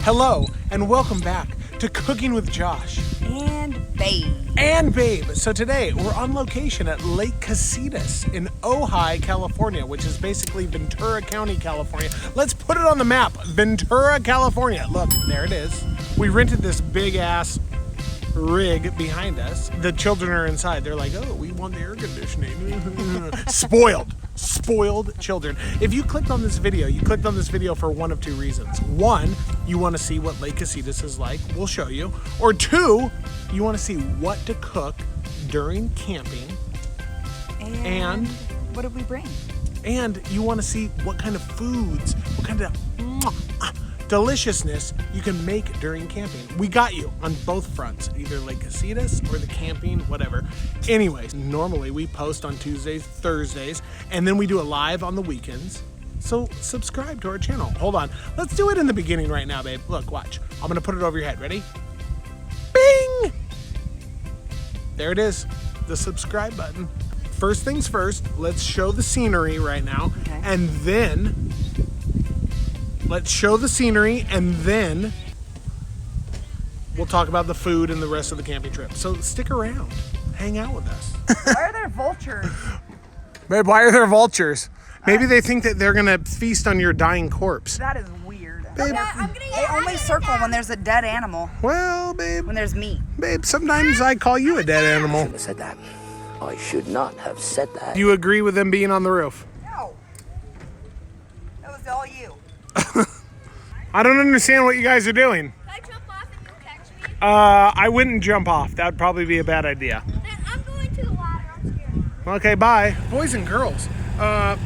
Hello, and welcome back to Cooking with Josh. And Babe. So today, we're on location at Lake Casitas in Ojai, California, which is basically Ventura County, California. Let's put it on the map. Ventura, California. Look, there it is. We rented this big-ass rig behind us. The children are inside. They're like, oh, we want the air conditioning. Spoiled children. If you clicked on this video, you clicked on this video for one of two reasons. One, you want to see what Lake Casitas is like. We'll show you. Or two, you want to see what to cook during camping. And what did we bring? And you want to see what kind of foods, what kind of deliciousness you can make during camping. We got you on both fronts, either Lake Casitas or the camping, whatever. Anyways, normally we post on Tuesdays, Thursdays, and then we do a live on the weekends. So subscribe to our channel. Hold on. Let's do it in the beginning right now, babe. Look, watch. I'm going to put it over your head. Ready? Bing! There it is. The subscribe button. First things first, let's show the scenery right now. Okay. And then let's show the scenery, and then we'll talk about the food and the rest of the camping trip. So stick around. Hang out with us. Why are there vultures? Babe, why are there vultures? Maybe they think that they're gonna feast on your dying corpse. That is weird. Babe. They only circle when there's a dead animal. Well, babe. When there's meat. Babe, sometimes I call you a dead animal. I should have said that. I should not have said that. Do you agree with them being on the roof? No. That was all you. I don't understand what you guys are doing. Can I jump off and you'll catch me? I wouldn't jump off. That would probably be a bad idea. Then I'm going to the water. I'm scared. Okay, bye. Boys and girls,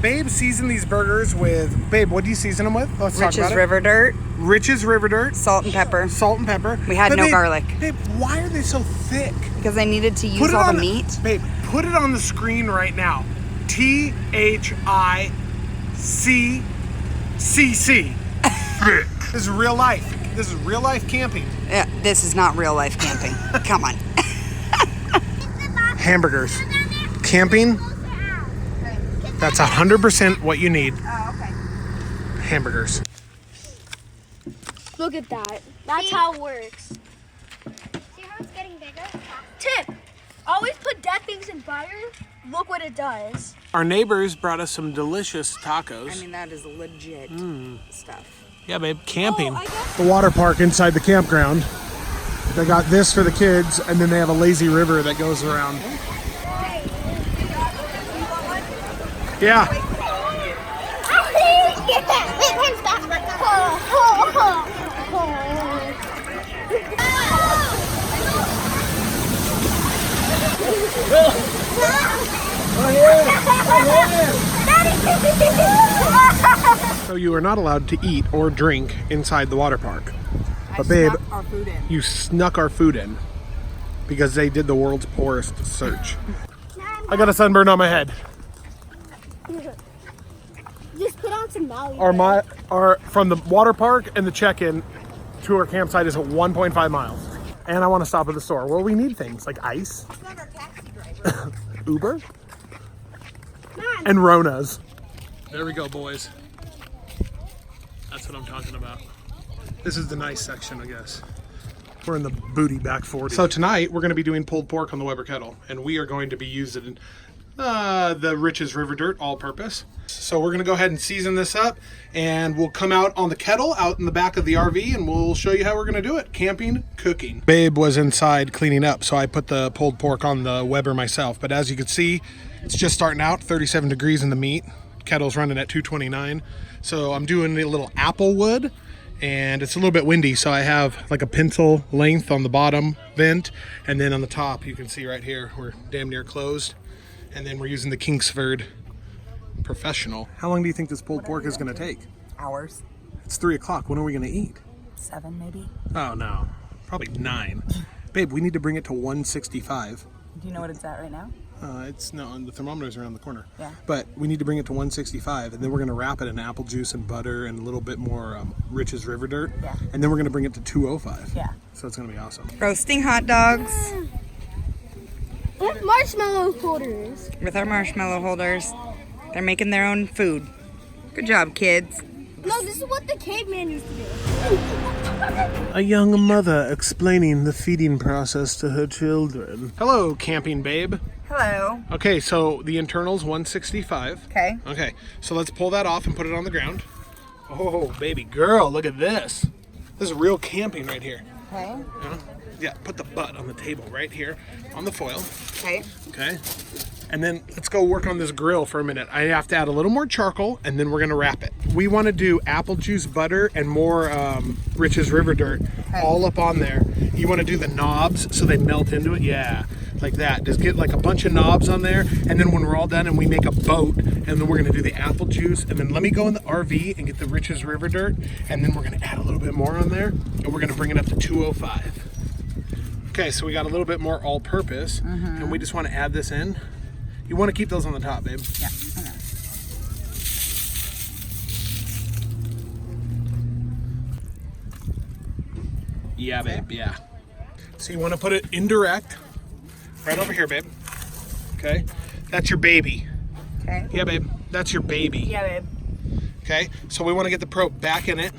Babe seasoned these burgers with, babe, what do you season them with? Let's talk Rich's about River Dirt, it. Rich's River Dirt. salt and pepper. Salt and pepper. We had But no babe, garlic. Babe, why are they so thick? Because I needed to Put use it all on the meat. Babe, put it on the screen right now. THICCC. Thick. This is real life. This is real life camping. Yeah, this is not real life camping. Come on. Hamburgers. Camping, that's 100% what you need. Oh, okay. Hamburgers. Look at that. That's how it works. See how it's getting bigger? Tip. Always put dead things in fire. Look what it does. Our neighbors brought us some delicious tacos. I mean, that is legit stuff. Yeah, babe, camping. Oh, I guess- The water park inside the campground. They got this for the kids, and then they have a lazy river that goes around. Yeah. So you are not allowed to eat or drink inside the water park. But babe, Snuck our food in. you snuck our food in because they did the world's poorest search. I got a sunburn on my head. Just put on some Maui. Our from the water park and the check-in to our campsite is 1.5 miles. And I want to stop at the store where we need things like ice, It's not our taxi driver. Uber, and Ronas. There we go, boys. That's what I'm talking about. This is the nice section, I guess. We're in the booty back 40. So tonight we're going to be doing pulled pork on the Weber kettle, and we are going to be using the Rich's River Dirt all-purpose. So we're going to go ahead and season this up, and we'll come out on the kettle out in the back of the RV, and we'll show you how we're going to do it. Camping, cooking. Babe was inside cleaning up, so I put the pulled pork on the Weber myself. But as you can see, it's just starting out, 37 degrees in the meat. Kettle's running at 229. So I'm doing a little apple wood, and it's a little bit windy, so I have like a pencil length on the bottom vent, and then on the top you can see right here we're damn near closed, and then we're using the Kingsford Professional. How long do you think this pulled pork is going to take? Hours. It's 3 o'clock. When are we going to eat? 7 maybe. Oh no, probably 9. Babe, we need to bring it to 165. Do you know what it's at right now? It's no, the thermometer's around the corner. Yeah. But we need to bring it to 165, and then we're going to wrap it in apple juice and butter and a little bit more Rich's River Dirt. Yeah. And then we're going to bring it to 205. Yeah. So it's going to be awesome. Roasting hot dogs With marshmallow holders. with our marshmallow holders. They're making their own food. Good job, kids. No, this is what the caveman used to do. A young mother explaining the feeding process to her children. Hello, camping babe. Hello. Okay, so the internal's 165. Okay. Okay, so let's pull that off and put it on the ground. Oh, baby girl, look at this. This is real camping right here. Okay. Yeah, put the butt on the table right here on the foil. Okay. Okay. And then let's go work on this grill for a minute. I have to add a little more charcoal and then we're gonna wrap it. We wanna do apple juice butter and more Rich's River Dirt all up on there. You wanna do the knobs so they melt into it? Yeah, like that. Just get like a bunch of knobs on there, and then when we're all done and we make a boat, and then we're gonna do the apple juice, and then let me go in the RV and get the Rich's River Dirt, and then we're gonna add a little bit more on there, and we're gonna bring it up to 205. Okay, so we got a little bit more all-purpose, and we just wanna add this in. You want to keep those on the top, babe. Yeah, I know. Yeah, babe, yeah. So you want to put it indirect, right over here, babe. Okay, that's your baby. Okay. Yeah, babe, that's your baby. Yeah, babe. Okay, so we want to get the probe back in it.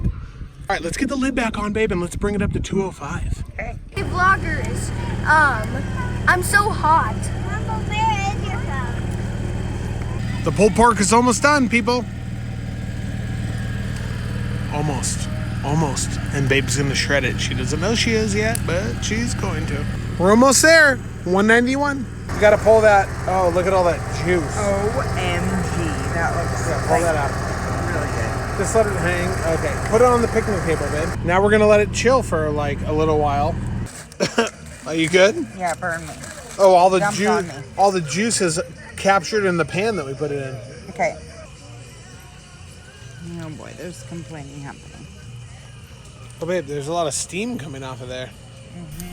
All right, let's get the lid back on, babe, and let's bring it up to 205. Okay. Hey, vloggers, I'm so hot. The pulled pork is almost done, people. Almost. And babe's gonna shred it. She doesn't know she is yet, but she's going to. We're almost there. 191. You gotta pull that. Oh, look at all that juice. OMG. That looks Pull that out. really good. Just let it hang. Okay, put it on the picnic table, babe. Now we're gonna let it chill for like a little while. Are you good? Yeah, burn me. Oh, all the Dumped juice. on me. All the juice is captured in the pan that we put it in. Okay. Oh boy, there's complaining happening. Oh, babe, there's a lot of steam coming off of there.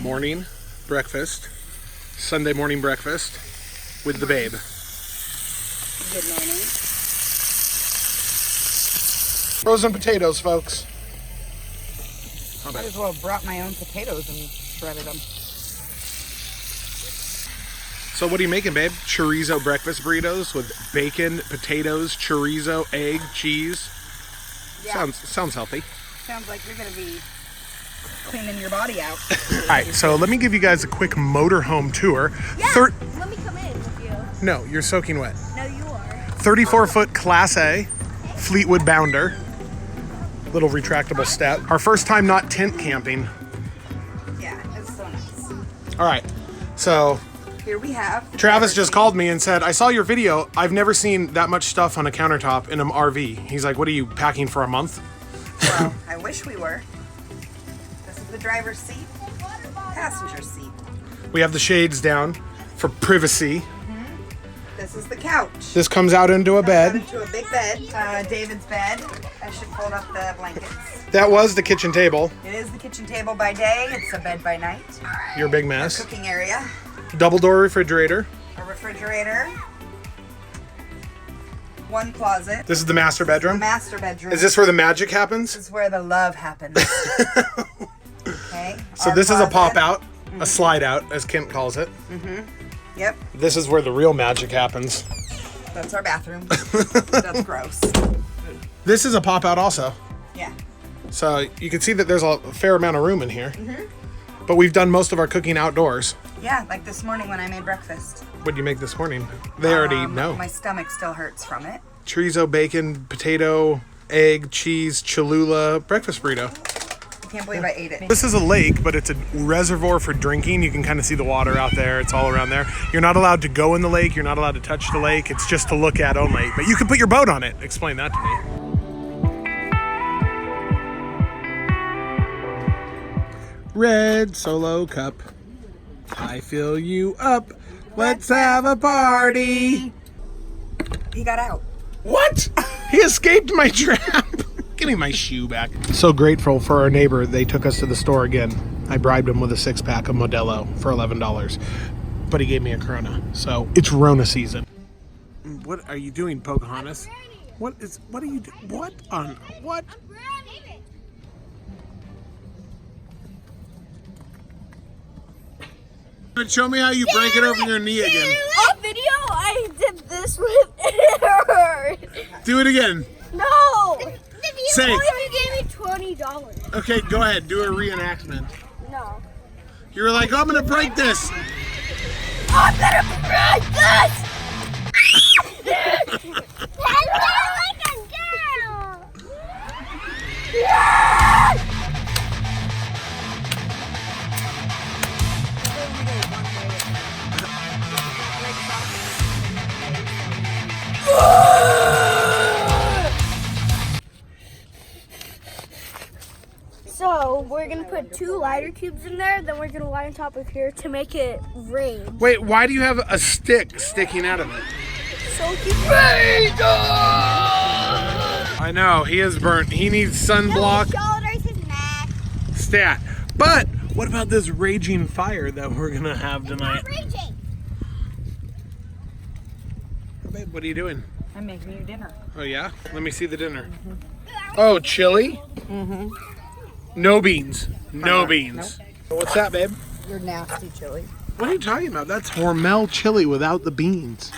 Morning breakfast, Sunday morning breakfast with the babe. Good morning. Frozen potatoes, folks. Might as well have brought my own potatoes and shredded them. So what are you making, babe? Chorizo breakfast burritos with bacon, potatoes, chorizo, egg, cheese. Yeah. Sounds healthy. Sounds like you're gonna be cleaning your body out. All right, so let me give you guys a quick motorhome tour. Yeah, let me come in with you. No, you're soaking wet. No, you are. 34-foot Class A Fleetwood Bounder. Little retractable step. Our first time not tent camping. Yeah, it's so nice. All right, so Here we have. Travis just called me and said, I saw your video. I've never seen that much stuff on a countertop in an RV. He's like, what are you packing for a month? Well, I wish we were. This is the driver's seat, passenger seat. We have the shades down for privacy. This is the couch. This comes out into a Got bed. into a big bed. David's bed. I should fold up the blankets. That was the kitchen table. It is the kitchen table by day. It's a bed by night. Your big mess. Cooking area. Double door refrigerator. A refrigerator. One closet. This is the master bedroom. Master bedroom. Is this where the magic happens? This is where the love happens. Okay. So Our this is a closet. pop out, a slide out, as Kent calls it. Yep. This is where the real magic happens. That's our bathroom. That's gross. This is a pop out also. Yeah. So you can see that there's a fair amount of room in here. But we've done most of our cooking outdoors. Yeah, like this morning when I made breakfast. What did you make this morning? They already know. My stomach still hurts from it. Chorizo, bacon, potato, egg, cheese, Cholula, breakfast burrito. I can't believe I ate it. This is a lake, but it's a reservoir for drinking. You can kind of see the water out there. It's all around there. You're not allowed to go in the lake. You're not allowed to touch the lake. It's just to look at only. But you can put your boat on it. Explain that to me. Red Solo cup. I fill you up. Let's have a party. He got out. What? He escaped my trap. Give me my shoe back. So grateful for our neighbor. They took us to the store again. I bribed him with a 6-pack of Modelo for $11. But he gave me a Corona. So it's Rona season. What are you doing, Pocahontas? What are you doing? What on what? Show me how you break it over your knee again. On video, I did this with error. Do it again. No. Say. Only if you gave me $20. Okay, go ahead. Do a reenactment. No. You were like, I'm gonna break this. I'm gonna break this! I like a girl! So we're gonna put 2 lighter cubes in there, then we're gonna light on top of here to make it rain. Wait, why do you have a stick sticking out of it? So it keeps rain. I know, he is burnt. He needs sunblock. Shoulders, his neck. Stat. But what about this raging fire that we're gonna have tonight? Raging. Oh, babe, what are you doing? I'm making you dinner. Oh yeah? Let me see the dinner. Oh, chili? Mm-hmm. No beans. No beans. What's that, babe? You're nasty, chili. What are you talking about? That's Hormel chili without the beans.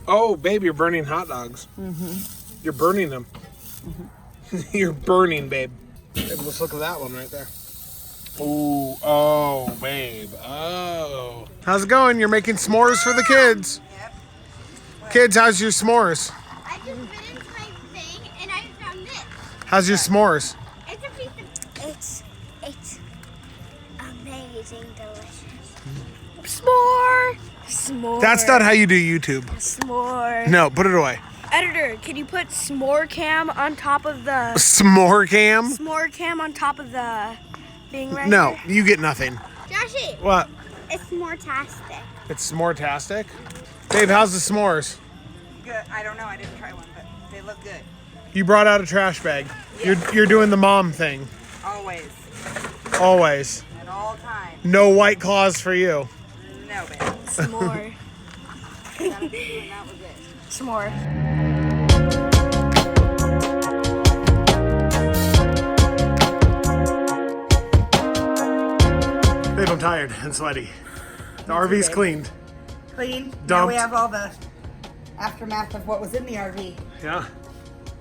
Oh, babe, you're burning hot dogs. Mm-hmm. You're burning them. Mm-hmm. You're burning, babe. Babe, let's look at that one right there. Ooh, oh, babe, oh. How's it going? You're making s'mores for the kids. Yep. Kids, how's your s'mores? I just bit into my thing and I found this. How's your s'mores? It's a piece of. It's amazing, delicious. S'more. S'more. That's not how you do YouTube. S'more. No, put it away. Editor, can you put s'more cam on top of the S'more cam? s'more cam on top of the thing right No, here? you get nothing. Joshy, What? it's s'more-tastic. It's s'more-tastic? Babe, how's the s'mores? Good. I don't know. I didn't try one, but they look good. You brought out a trash bag. You're doing the mom thing. Always. Always. At all times. No White Claws for you. No, babe. S'more. That was it. S'more. Babe, I'm tired and sweaty. The RV's babe. cleaned. Clean. Now we Dumped. have all the aftermath of what was in the RV. Yeah?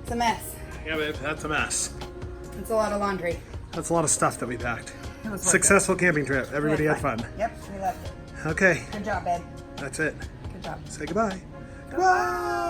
It's a mess. Yeah, babe, that's a mess. It's a lot of laundry. That's a lot of stuff that we packed. It was worth Successful camping trip. it. Everybody We had fun. Yep, we loved it. Okay, Good job, babe. that's it. Good job. Say goodbye. Goodbye.